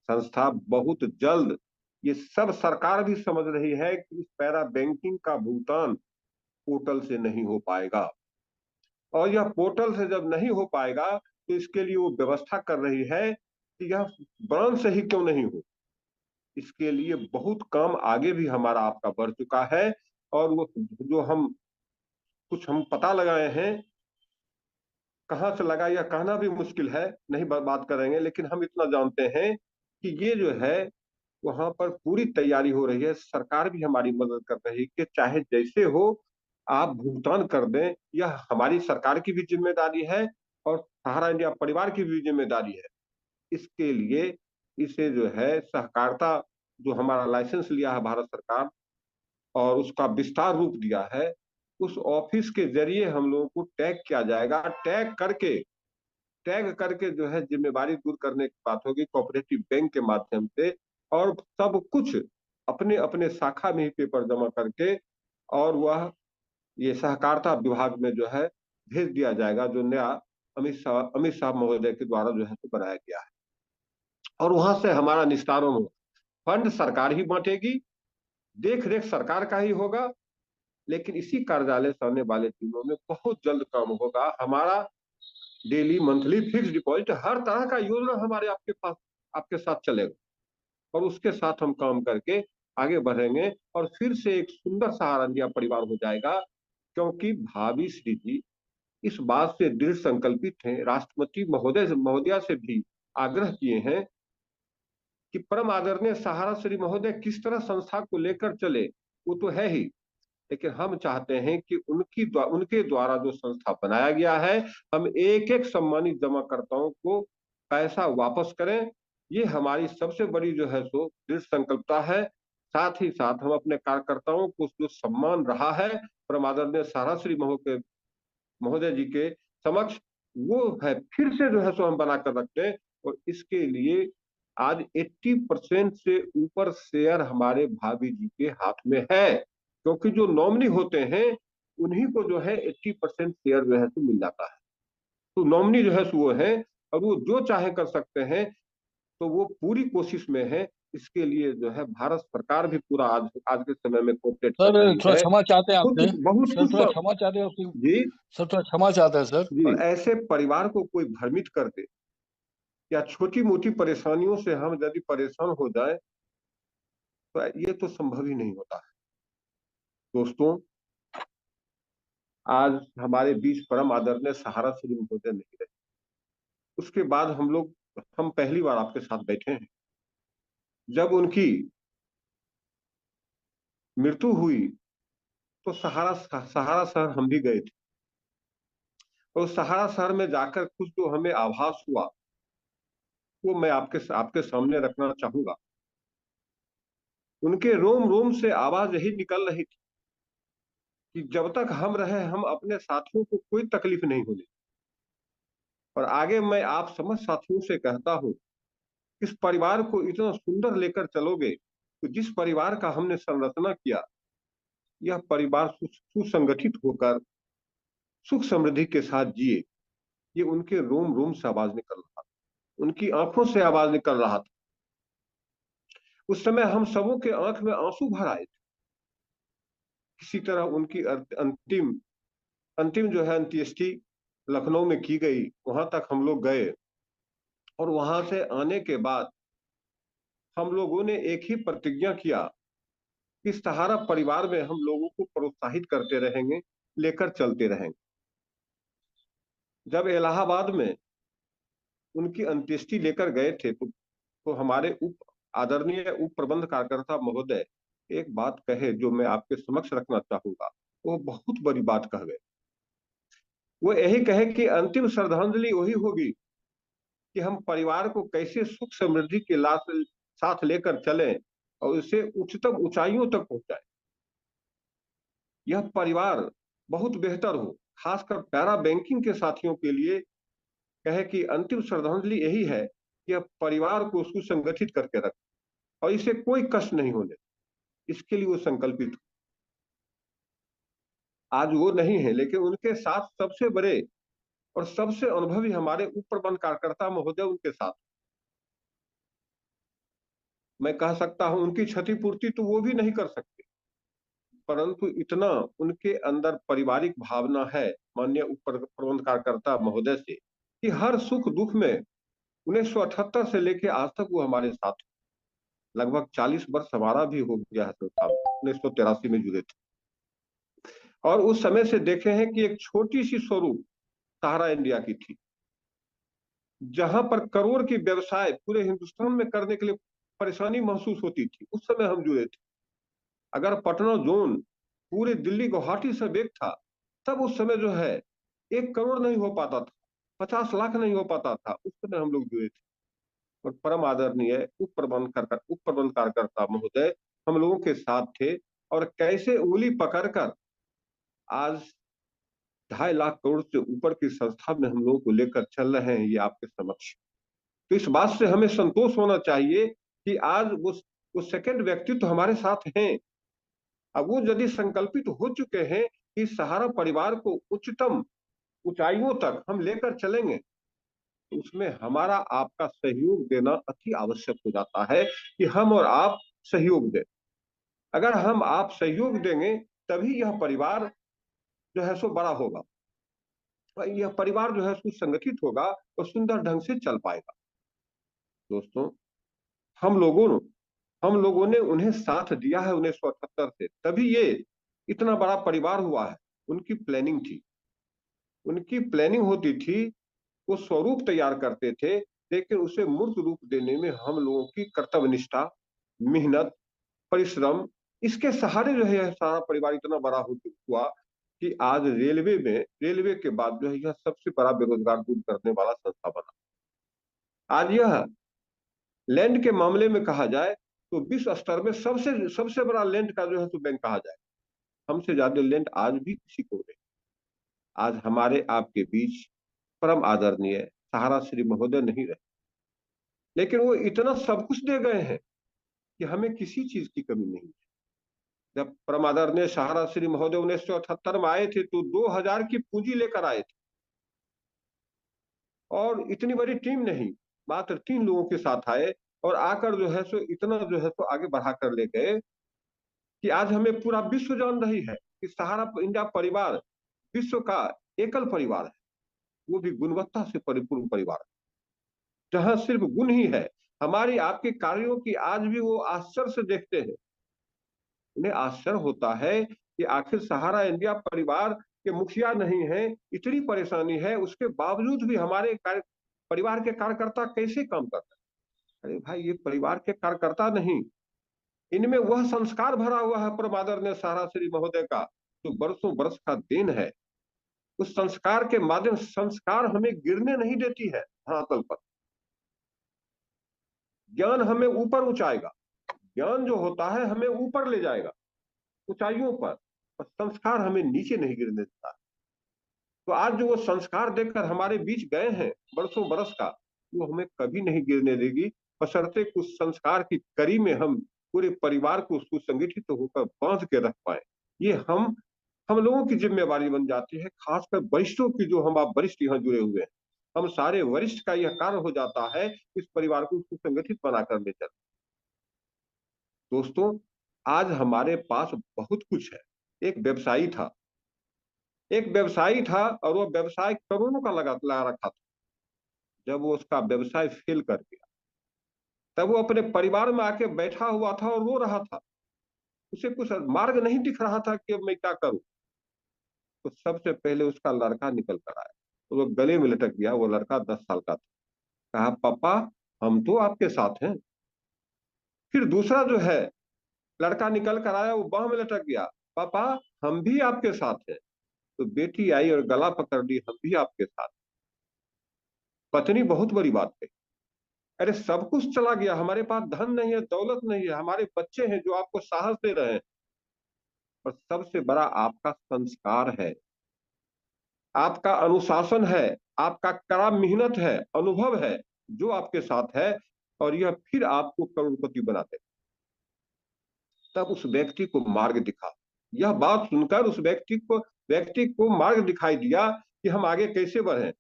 संस्था बहुत जल्द, ये सब सरकार भी समझ रही है कि इस पैरा बैंकिंग का भुगतान पोर्टल से नहीं हो पाएगा, और यह पोर्टल से जब नहीं हो पाएगा तो इसके लिए वो व्यवस्था कर रही है कि यह ब्रांच से ही क्यों नहीं हो। इसके लिए बहुत काम आगे भी हमारा आपका बढ़ चुका है, और वो जो हम पता लगाए हैं, कहाँ से लगा यह कहना भी मुश्किल है, नहीं बात करेंगे, लेकिन हम इतना जानते हैं कि ये जो है वहां पर पूरी तैयारी हो रही है, सरकार भी हमारी मदद कर रही है कि चाहे जैसे हो आप भुगतान कर दें। यह हमारी सरकार की भी जिम्मेदारी है और सहारा इंडिया परिवार की भी जिम्मेदारी है। इसके लिए इसे जो है सहकारिता, जो हमारा लाइसेंस लिया है भारत सरकार और उसका विस्तार रूप दिया है, उस ऑफिस के जरिए हम लोगों को टैग किया जाएगा। टैग करके जो है जिम्मेवारी दूर करने की बात होगी कोऑपरेटिव बैंक के माध्यम से, और सब कुछ अपने अपने शाखा में ही पेपर जमा करके और वह ये सहकारिता विभाग में जो है भेज दिया जाएगा, जो नया अमित शाह महोदय के द्वारा जो है तो बनाया गया है। और वहां से हमारा निस्तारण हो, फंड सरकार ही बांटेगी, देख रेख सरकार का ही होगा, लेकिन इसी कार्यालय से आने वाले दिनों में बहुत जल्द काम होगा। हमारा डेली मंथली फिक्स डिपॉजिट हर तरह का योजना हमारे आपके पास आपके साथ चलेगा, और उसके साथ हम काम करके आगे बढ़ेंगे और फिर से एक सुंदर सहारा इंडिया परिवार हो जाएगा। क्योंकि भाभी श्री जी इस बात से दृढ़ संकल्पित हैं, राष्ट्रपति महोदया से भी आग्रह किए हैं कि परम आदरणीय सहारा श्री महोदय किस तरह संस्था को लेकर चले वो तो है ही, लेकिन हम चाहते हैं कि उनके द्वारा जो संस्था बनाया गया है, हम एक एक सम्मानित जमाकर्ताओं को पैसा वापस करें। ये हमारी सबसे बड़ी जो है सो दृढ़ संकल्पता है। साथ ही साथ हम अपने कार्यकर्ताओं को जो सम्मान रहा है परम आदरणीय सहारा श्री महोदय जी के समक्ष, वो है फिर से जो है सो हम बनाकर रखते हैं। और इसके लिए आज 80% से ऊपर शेयर हमारे भाभी जी के हाथ में है, क्योंकि जो नॉमिनी होते हैं उन्हीं को जो है 80% शेयर जो है तो मिल जाता है। तो नॉमिनी जो है सो वो है, और वो जो चाहे कर सकते हैं, तो वो पूरी कोशिश में है। इसके लिए जो है भारत सरकार भी पूरा आज आज के समय में कोऑपरेट कर सर रही थोड़ा है। क्षमा चाहते हैं कुछ आपसे। बहुत सर कुछ थोड़ा क्षमा चाहते हैं आपसे। जी सर थोड़ा क्षमा चाहते हैं सर। जी, और ऐसे परिवार को कोई भ्रमित कर दे या छोटी मोटी परेशानियों से हम यदि परेशान हो जाए, तो ये तो संभव ही नहीं होता है। दोस्तों, आज हमारे बीच परम आदरणीय सहारा श्री महोदय नहीं रहे, उसके बाद हम पहली बार आपके साथ बैठे हैं। जब उनकी मृत्यु हुई तो सहारा शहर हम भी गए थे, और सहारा शहर में जाकर कुछ जो हमें आभास हुआ वो मैं आपके सामने रखना चाहूंगा। उनके रोम रोम से आवाज यही निकल रही थी कि जब तक हम रहे हम अपने साथियों को कोई तकलीफ नहीं होने। और आगे मैं आप समझ साथियों से कहता हूं, इस परिवार को इतना सुंदर लेकर चलोगे तो जिस परिवार का हमने संरचना किया, यह परिवार सुसंगठित होकर सुख समृद्धि के साथ जिए, ये उनके रोम रोम से आवाज निकल रहा था, उनकी आंखों से आवाज निकल रहा था। उस समय हम सबों के आंख में आंसू भर आए थे। किसी तरह उनकी अंतिम अंतिम जो है अंत्येष्टि लखनऊ में की गई, वहां तक हम लोग गए, और वहां से आने के बाद हम लोगों ने एक ही प्रतिज्ञा किया कि सहारा परिवार में हम लोगों को प्रोत्साहित करते रहेंगे, लेकर चलते रहेंगे। जब इलाहाबाद में उनकी अंत्येष्टि लेकर गए थे तो हमारे आदरणीय उप प्रबंध कार्यकर्ता महोदय एक बात कहे जो मैं आपके समक्ष रखना चाहूंगा। वो बहुत बड़ी बात कह गए। वो यही कहे कि अंतिम श्रद्धांजलि वही होगी कि हम परिवार को कैसे सुख समृद्धि के साथ लेकर चलें और इसे उच्चतम ऊंचाइयों तक पहुंचाएं। यह परिवार बहुत बेहतर हो, खासकर पैरा बैंकिंग के साथियों के लिए कहे कि अंतिम श्रद्धांजलि यही है कि अब परिवार को सुसंगठित करके रखें और इसे कोई कष्ट नहीं होने, इसके लिए वो संकल्पित हो। आज वो नहीं है, लेकिन उनके साथ सबसे बड़े और सबसे अनुभवी हमारे उप प्रबंध कार्यकर्ता महोदय उनके साथ। मैं कह सकता हूं उनकी क्षतिपूर्ति तो वो भी नहीं कर सकते, परंतु इतना उनके अंदर पारिवारिक भावना है माननीय उप प्रबंध कार्यकर्ता महोदय से, कि हर सुख दुख में 1978 से लेके आज तक वो हमारे साथ, लगभग 40 वर्ष हमारा भी हो गया है संस्था में, 1983 में जुड़े थे। और उस समय से देखे हैं कि एक छोटी सी स्वरूप सहारा इंडिया की थी, जहां पर करोड़ की व्यवसाय पूरे हिंदुस्तान में करने के लिए परेशानी महसूस होती थी, उस समय हम जुड़े थे। अगर पटना जोन पूरे दिल्ली गुवाहाटी से एक था, तब उस समय जो है 1 करोड़ नहीं हो पाता था, 50 लाख नहीं हो पाता था, उस समय हम लोग जुड़े थे। और परम आदरणीय उप प्रबंध कार्यकर्ता महोदय हम लोगों के साथ थे, और कैसे उंगली पकड़कर आज 2.5 लाख करोड़ से ऊपर की संस्था में हम लोगों को लेकर चल रहे हैं, ये आपके समक्ष। तो इस बात से हमें संतोष होना चाहिए कि आज वो सेकंड व्यक्ति तो हमारे साथ हैं। अब वो यदि संकल्पित हो चुके हैं कि सहारा परिवार को उच्चतम ऊंचाइयों तक हम लेकर चलेंगे, तो उसमें हमारा आपका सहयोग देना अति आवश्यक हो जाता है, कि हम और आप सहयोग दें। अगर हम आप सहयोग देंगे, तभी यह परिवार जो है सो बड़ा होगा, यह परिवार जो है सुसंगठित होगा और सुंदर ढंग से चल पाएगा। दोस्तों, हम लोगों हम लोगों ने उन्हें साथ दिया है 1978 से, तभी ये इतना बड़ा परिवार हुआ है। उनकी प्लानिंग थी, उनकी प्लानिंग होती थी, वो स्वरूप तैयार करते थे, लेकिन उसे मूर्त रूप देने में हम लोगों की कर्तव्य निष्ठा, मेहनत, परिश्रम, इसके सहारे जो है सारा परिवार इतना बड़ा हुआ कि आज रेलवे के बाद जो है यह सबसे बड़ा बेरोजगार दूर करने वाला संस्था बना। आज यह लैंड के मामले में कहा जाए तो विश्व स्तर में सबसे सबसे बड़ा लैंड का जो है तो बैंक कहा जाए। हमसे ज्यादा लैंड आज भी किसी को नहीं। आज हमारे आपके बीच परम आदरणीय सहारा श्री महोदय नहीं रहे, लेकिन वो इतना सब कुछ दे गए हैं कि हमें किसी चीज की कमी नहीं है। जब परम आदरणीय सहारा श्री महोदय 1978 में आए थे, तो 2000 की पूंजी लेकर आए थे, और इतनी बड़ी टीम नहीं, मात्र 3 लोगों के साथ आए, और आकर जो है सो इतना जो है सो आगे बढ़ा कर ले गए कि आज हमें पूरा विश्व जान रही है कि सहारा इंडिया परिवार विश्व का एकल परिवार है, वो भी गुणवत्ता से परिपूर्ण परिवार, जहां सिर्फ गुण ही है। हमारी आपके कार्यों की आज भी वो आश्चर्य से देखते हैं, उन्हें आश्चर्य होता है कि आखिर सहारा इंडिया परिवार के मुखिया नहीं है, इतनी परेशानी है, उसके बावजूद भी हमारे परिवार के कार्यकर्ता कैसे काम करते हैं। अरे भाई, ये परिवार के कार्यकर्ता नहीं, इनमें वह संस्कार भरा हुआ है परम आदरणीय सहारा श्री महोदय का, जो बरसों बरस का देन है। उस संस्कार के माध्यम, संस्कार हमें गिरने नहीं देती है धरातल पर, ज्ञान हमें ऊपर ऊंचाएगा, ज्ञान जो होता है हमें ऊपर ले जाएगा ऊंचाइयों पर, और संस्कार हमें नीचे नहीं गिरने देता। तो आज जो वो संस्कार देकर हमारे बीच गए हैं बरसों बरस का, वो हमें कभी नहीं गिरने देगी, बशर्ते कुछ संस्कार की कड़ी में हम पूरे परिवार को सुसंगठित होकर बांध के रख पाए। ये हम लोगों की जिम्मेवारी बन जाती है, खासकर वरिष्ठों की, जो हम आप वरिष्ठ यहाँ जुड़े हुए हैं, हम सारे वरिष्ठ का यह कार्य हो जाता है इस परिवार को सुसंगठित बनाकर ले चल। दोस्तों, आज हमारे पास बहुत कुछ है। एक व्यवसायी था, और वो व्यवसाय करोड़ों का लगा रखा था। जब वो उसका व्यवसाय फेल कर गया, तब वो अपने परिवार में आके बैठा हुआ था और रो रहा था। उसे कुछ मार्ग नहीं दिख रहा था कि अब मैं क्या करूं। तो सबसे पहले उसका लड़का निकल कर आया, तो वो गले में लटक गया। वो लड़का 10 साल का था। कहा, पापा हम तो आपके साथ हैं। फिर दूसरा जो है लड़का निकल कर आया, वो बाह में लटक गया, पापा हम भी आपके साथ हैं। तो बेटी आई और गला पकड़ ली, हम भी आपके साथ। पत्नी बहुत बड़ी बात है। अरे सब कुछ चला गया, हमारे पास धन नहीं है, दौलत नहीं है, हमारे बच्चे हैं जो आपको साहस दे रहे हैं, और सबसे बड़ा आपका संस्कार है, आपका अनुशासन है, आपका कड़ा मेहनत है, अनुभव है, जो आपके साथ है, और यह फिर आपको करोड़पति बनाते। तब उस व्यक्ति को मार्ग दिखा। यह बात सुनकर उस व्यक्ति को मार्ग दिखाई दिया कि हम आगे कैसे बढ़े,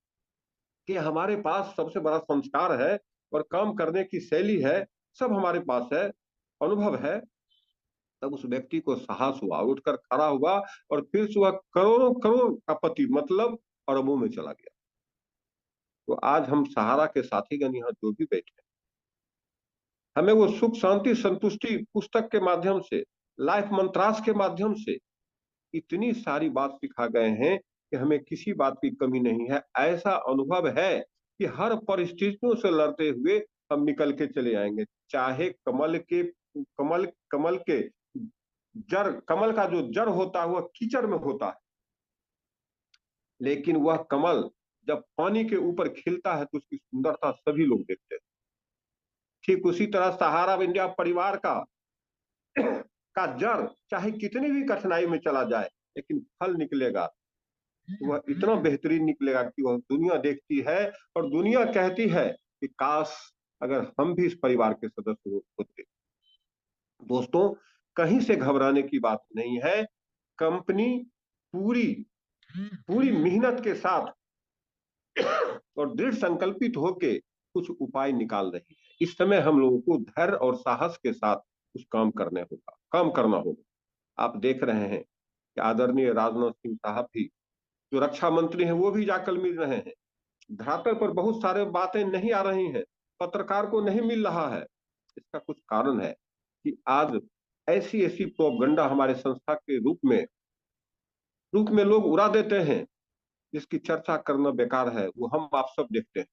कि हमारे पास सबसे बड़ा संस्कार है और काम करने की शैली है, सब हमारे पास है, अनुभव है, तब उस व्यक्ति को साहस हुआ, उठकर खड़ा हुआ और फिर से वह करोड़ों करोड़ का पति मतलब अरबों में चला गया। तो आज हम सहारा के साथीगण यहाँ जो भी बैठे, हमें वो सुख शांति संतुष्टि पुस्तक के माध्यम से, लाइफ मंत्रास के माध्यम से इतनी सारी बात सिखा गए हैं कि हमें किसी बात की कमी नहीं है। ऐसा अनुभव है कि हर परिस्थितियों से लड़ते हुए हम निकल के चले आएंगे। चाहे कमल के जड़, कमल का जो जड़ होता है वह कीचड़ में होता है, लेकिन वह कमल जब पानी के ऊपर खिलता है तो उसकी सुंदरता सभी लोग देखते हैं। ठीक उसी तरह सहारा इंडिया परिवार का जड़ चाहे कितनी भी कठिनाई में चला जाए, लेकिन फल निकलेगा तो वह इतना बेहतरीन निकलेगा कि वह दुनिया देखती है और दुनिया कहती है कि काश अगर हम भी इस परिवार के सदस्य होते। दोस्तों, कहीं से घबराने की बात नहीं है। कंपनी पूरी पूरी मेहनत के साथ और दृढ़ संकल्पित होके कुछ उपाय निकाल रही है। इस समय हम लोगों को धैर्य और साहस के साथ कुछ काम करना होगा। आप देख रहे हैं कि आदरणीय राजनाथ सिंह साहब भी, जो रक्षा मंत्री हैं, वो भी जाकर मिल रहे हैं। धरातल पर बहुत सारे बातें नहीं आ रही हैं, पत्रकार को नहीं मिल रहा है। इसका कुछ कारण है कि आज ऐसी ऐसी प्रोपगंडा हमारे संस्था के रूप में लोग उड़ा देते हैं, जिसकी चर्चा करना बेकार है। वो हम आप सब देखते हैं।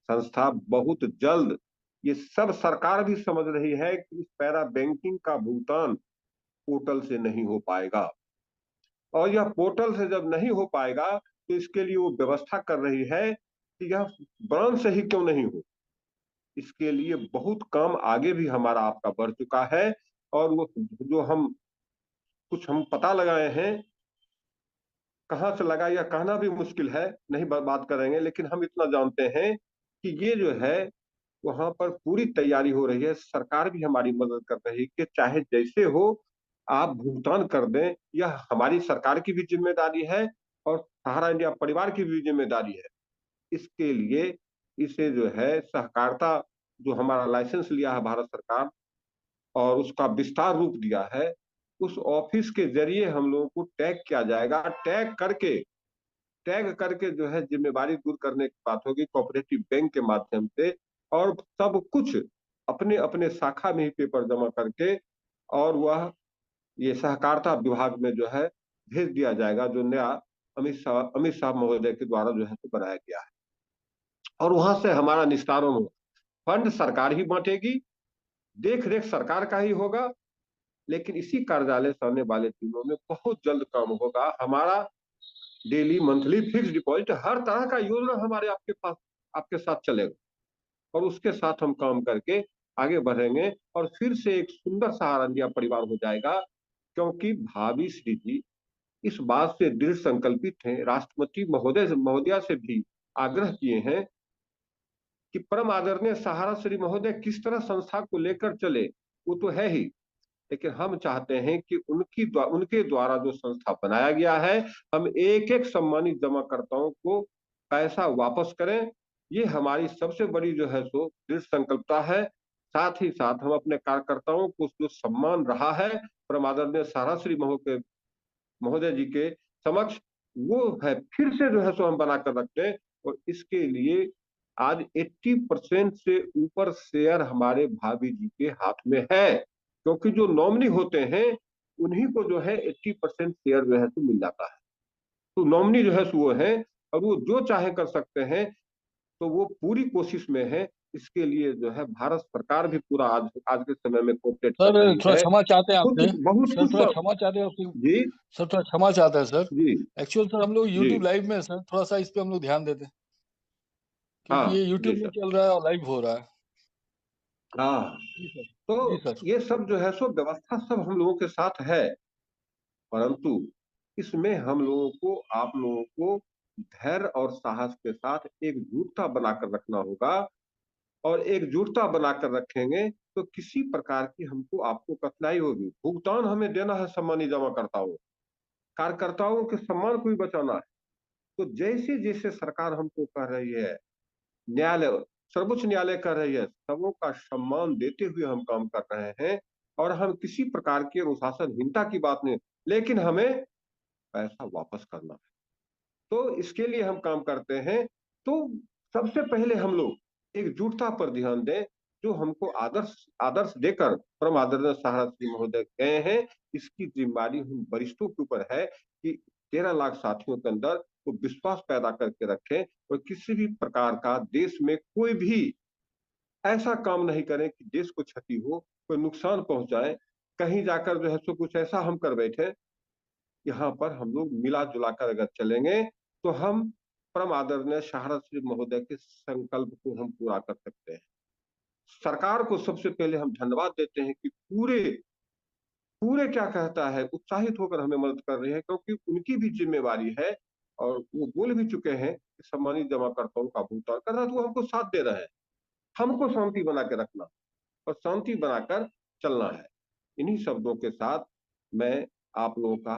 संस्था बहुत जल्द, ये सब सरकार भी समझ रही है कि इस पैरा बैंकिंग का भुगतान पोर्टल से नहीं हो पाएगा, और यह पोर्टल से जब नहीं हो पाएगा तो इसके लिए वो व्यवस्था कर रही है कि यह ब्रांच से ही क्यों नहीं हो। इसके लिए बहुत काम आगे भी हमारा आपका बढ़ चुका है, और वो जो हम पता लगाए हैं, कहां से लगा यह कहना भी मुश्किल है, नहीं बात करेंगे, लेकिन हम इतना जानते हैं कि ये जो है वहां पर पूरी तैयारी हो रही है। सरकार भी हमारी मदद कर रही है कि चाहे जैसे हो आप भुगतान कर दें। यह हमारी सरकार की भी जिम्मेदारी है और सहारा इंडिया परिवार की भी जिम्मेदारी है। इसके लिए इसे जो है सहकारिता, जो हमारा लाइसेंस लिया है भारत सरकार और उसका विस्तार रूप दिया है, उस ऑफिस के जरिए हम लोगों को टैग किया जाएगा। टैग करके जो है जिम्मेवारी दूर करने की बात होगी कोऑपरेटिव बैंक के माध्यम से, और सब कुछ अपने अपने शाखा में ही पेपर जमा करके, और वह ये सहकारिता विभाग में जो है भेज दिया जाएगा, जो नया अमित शाह महोदय के द्वारा जो है तो बनाया गया है। और वहां से हमारा निस्तारण होगा। फंड सरकार ही बांटेगी, देख रेख सरकार का ही होगा, लेकिन इसी कार्यालय से आने वाले दिनों में बहुत जल्द काम होगा। हमारा डेली मंथली फिक्स डिपॉजिट हर तरह का योजना हमारे आपके पास आपके साथ चलेगा, और उसके साथ हम काम करके आगे बढ़ेंगे और फिर से एक सुंदर सहारा इंडिया परिवार हो जाएगा। क्योंकि भाभी श्री जी इस बात से दृढ़ संकल्पित हैं, राष्ट्रपति महोदया से भी आग्रह किए हैं कि परम आदरणीय सहारा श्री महोदय किस तरह संस्था को लेकर चले, वो तो है ही, लेकिन हम चाहते हैं कि उनके द्वारा जो संस्था बनाया गया है, हम एक एक सम्मानित जमाकर्ताओं को पैसा वापस करें। ये हमारी सबसे बड़ी जो है सो दृढ़ संकल्पता है। साथ ही साथ हम अपने कार्यकर्ताओं को जो सम्मान रहा है परम आदरणीय सहारा श्री महोदय जी के समक्ष, वो है फिर से जो है सो हम बनाकर रखते हैं। और इसके लिए आज 80% से ऊपर शेयर हमारे भाभी जी के हाथ में है, क्योंकि जो नॉमिनी होते हैं उन्हीं को जो है 80% शेयर जो है तो मिल जाता है। तो नॉमिनी जो है सो वो है, और वो जो चाहे कर सकते हैं, तो वो पूरी कोशिश में है। इसके लिए जो है भारत सरकार भी पूरा आज आज के समय में कोऑपरेट कर सर रही थोड़ा है। क्षमा चाहते हैं कुछ आपसे। बहुत सर कुछ थोड़ा सब। क्षमा चाहते हैं आपसे। जी सर थोड़ा क्षमा चाहते हैं सर। जी एक्चुअल सर हम लोग जी। यूट्यूब लाइव में है सर, थोड़ा सा इस पे हम लोग ध्यान देते हैं, क्योंकि ये हाँ जी यूट्यूब में सर। चल रहा है और लाइव हो रहा है। हाँ, जी सर। जी तो सर। ये सब जो है सो व्यवस्था सब हम लोगों के साथ है, परंतु इसमें हम लोगों को आप लोगों को धैर्य और साहस के साथ एकजुटता बनाकर रखना होगा। और एकजुटता बनाकर रखेंगे तो किसी प्रकार की हमको आपको कठिनाई होगी। भुगतान हमें देना है सम्मानी जमाकर्ताओं, कार्यकर्ताओं के सम्मान को भी बचाना है। तो जैसे जैसे सरकार हमको कह रही है, न्यायालय सर्वोच्च न्यायालय कह रही है, सबों का सम्मान देते हुए हम काम कर रहे हैं और हम किसी प्रकार की अनुशासनहीनता की बात नहीं, लेकिन हमें पैसा वापस करना है। तो इसके लिए हम काम करते हैं। तो सबसे पहले हम लोग एकजुटता पर ध्यान दें, जो हमको आदर्श आदर्श देकर परम आदरणीय सारदा श्री महोदय गए हैं। इसकी जिम्मेदारी हम वरिष्ठों के ऊपर है कि 13 लाख साथियों के अंदर वो विश्वास पैदा करके रखें और किसी भी प्रकार का देश में कोई भी ऐसा काम नहीं करें कि देश को क्षति हो, कोई नुकसान पहुंचाए। कहीं जाकर जो है सो कुछ ऐसा हम कर बैठे, यहाँ पर हम लोग मिला जुला कर अगर चलेंगे तो हम परम आदरणीय शारदा श्री महोदय के संकल्प को हम पूरा कर सकते हैं। सरकार को सबसे पहले हम धन्यवाद देते हैं कि पूरे पूरे क्या कहता है उत्साहित होकर हमें मदद कर रहे हैं, क्योंकि उनकी भी जिम्मेवारी है और वो बोल भी चुके हैं कि सम्मानित जमाकर्ताओं का भुगतान कर रहा है, तो वो हमको साथ दे रहे हैं। हमको शांति बना के रखना और शांति बनाकर चलना है। इन्हीं शब्दों के साथ मैं आप लोगों का